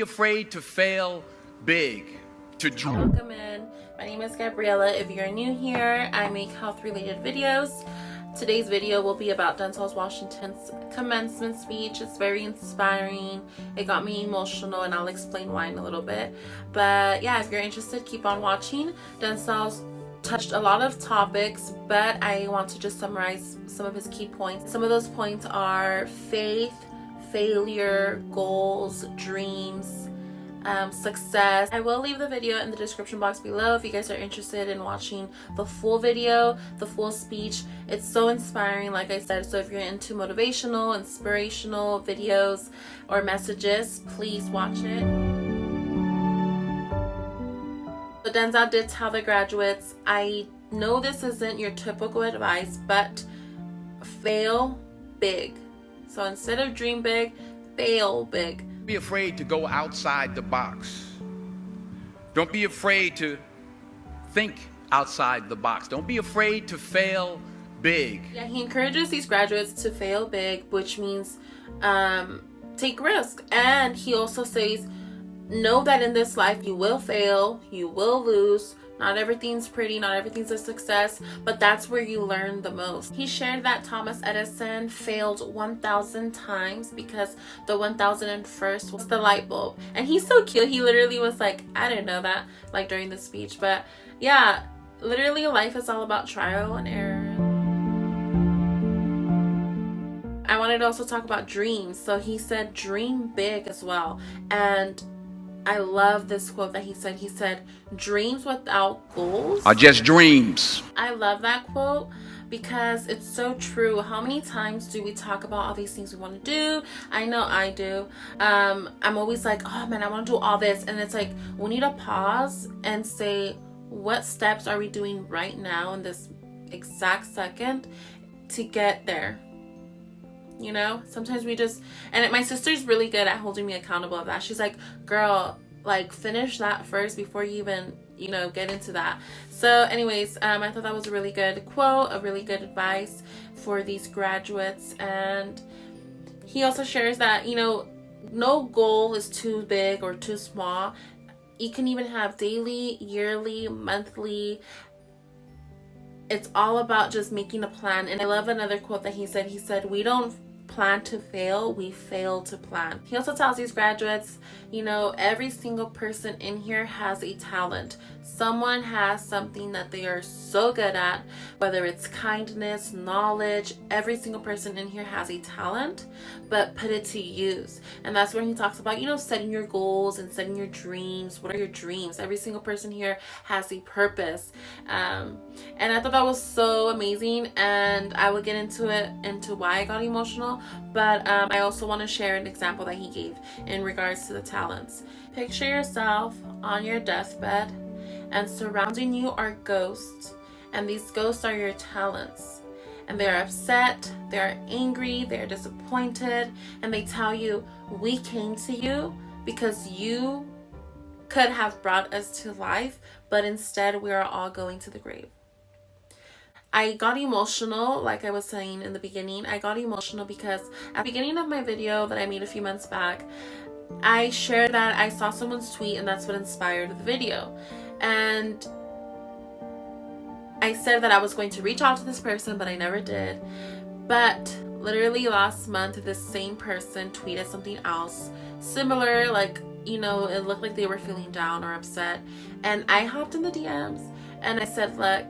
Afraid to fail big. Welcome in. My name is Gabriela. If you're new here, I make health related videos. Today's video will be about Denzel Washington's commencement speech. It's very inspiring. It got me emotional, and I'll explain why in a little bit. But yeah, if you're interested, keep on watching. Denzel's touched a lot of topics, but I want to just summarize some of his key points. Some of those points are faith, failure, goals, dreams, success. I will leave the video in the description box below if you guys are interested in watching the full video, the full speech. It's so inspiring, like I said. So if you're into motivational, inspirational videos or messages, please watch it. So Denzel did tell the graduates, I know this isn't your typical advice, but fail big. So instead of dream big, fail big. Don't be afraid to go outside the box. Don't be afraid to think outside the box. Don't be afraid to fail big. Yeah, he encourages these graduates to fail big, which means take risk. And he also says, know that in this life you will fail, you will lose. Not everything's pretty, not everything's a success, but that's where you learn the most. He shared that Thomas Edison failed 1,000 times because the 1,001st was the light bulb. And he's so cute. He literally was like, I didn't know that, like during the speech. But yeah, literally life is all about trial and error. I wanted to also talk about dreams. So he said, dream big as well. And I love this quote that he said. He said, dreams without goals are just dreams. I love that quote because it's so true. How many times do we talk about all these things we want to do? I know I do. I'm always like, oh man, I want to do all this. And it's like, we need to pause and say, what steps are we doing right now in this exact second to get there? You know, sometimes we just, and my sister's really good at holding me accountable of that. She's like, girl, like finish that first before you even, you know, get into that. So anyways, I thought that was a really good quote, a really good advice for these graduates. And he also shares that, you know, no goal is too big or too small. You can even have daily, yearly, monthly. It's all about just making a plan. And I love another quote that he said, we don't plan to fail, we fail to plan. He also tells these graduates, you know, every single person in here has a talent. Someone has something that they are so good at, whether it's kindness, knowledge. Every single person in here has a talent, but put it to use. And that's when he talks about, you know, setting your goals and setting your dreams. What are your dreams? Every single person here has a purpose. And I thought that was so amazing, and I will get into why I got emotional. But I also want to share an example that he gave in regards to the talents. Picture yourself on your deathbed, and surrounding you are ghosts, and these ghosts are your talents. And they're upset, they're angry, they're disappointed, and they tell you, we came to you because you could have brought us to life, but instead we are all going to the grave. I got emotional, like I was saying in the beginning. I got emotional because at the beginning of my video that I made a few months back, I shared that I saw someone's tweet, and that's what inspired the video. And I said that I was going to reach out to this person, but I never did. But literally last month, this same person tweeted something else similar, like, you know, it looked like they were feeling down or upset. And I hopped in the DMs and I said, look,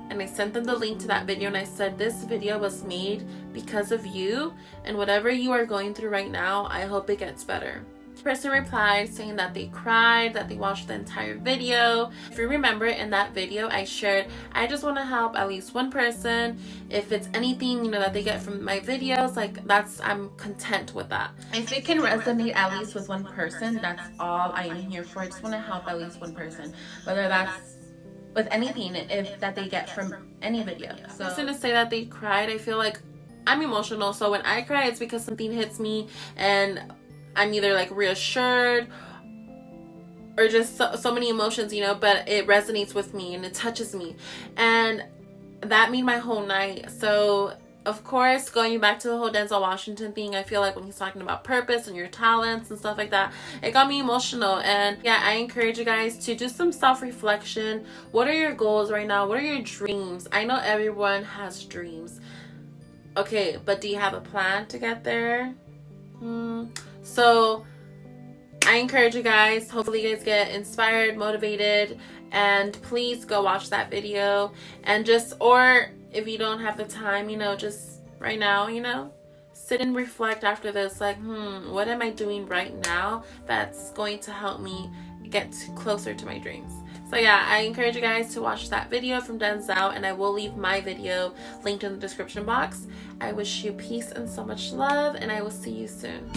and I sent them the link to that video, and I said, this video was made because of you, and whatever you are going through right now, I hope it gets better. The person replied saying that they cried, that they watched the entire video. If you remember, in that video I shared, I just want to help at least one person. If it's anything, you know, that they get from my videos, like I'm content with that. If it can resonate at least with one person, that's all I am here for. I just want to help at least one person, whether that's with anything that they get from any video. So just to say that they cried, I feel like I'm emotional. So when I cry, it's because something hits me, and I'm either like reassured or just so many emotions, you know, but it resonates with me and it touches me, and that made my whole night. So of course, going back to the whole Denzel Washington thing, I feel like when he's talking about purpose and your talents and stuff like that, it got me emotional. And yeah, I encourage you guys to do some self-reflection. What are your goals right now? What are your dreams? I know everyone has dreams. Okay, but do you have a plan to get there? So I encourage you guys. Hopefully you guys get inspired, motivated, and please go watch that video. And just, or if you don't have the time, you know, just right now, you know, sit and reflect after this, like, what am I doing right now that's going to help me get closer to my dreams? So yeah, I encourage you guys to watch that video from Denzel, and I will leave my video linked in the description box. I wish you peace and so much love, and I will see you soon.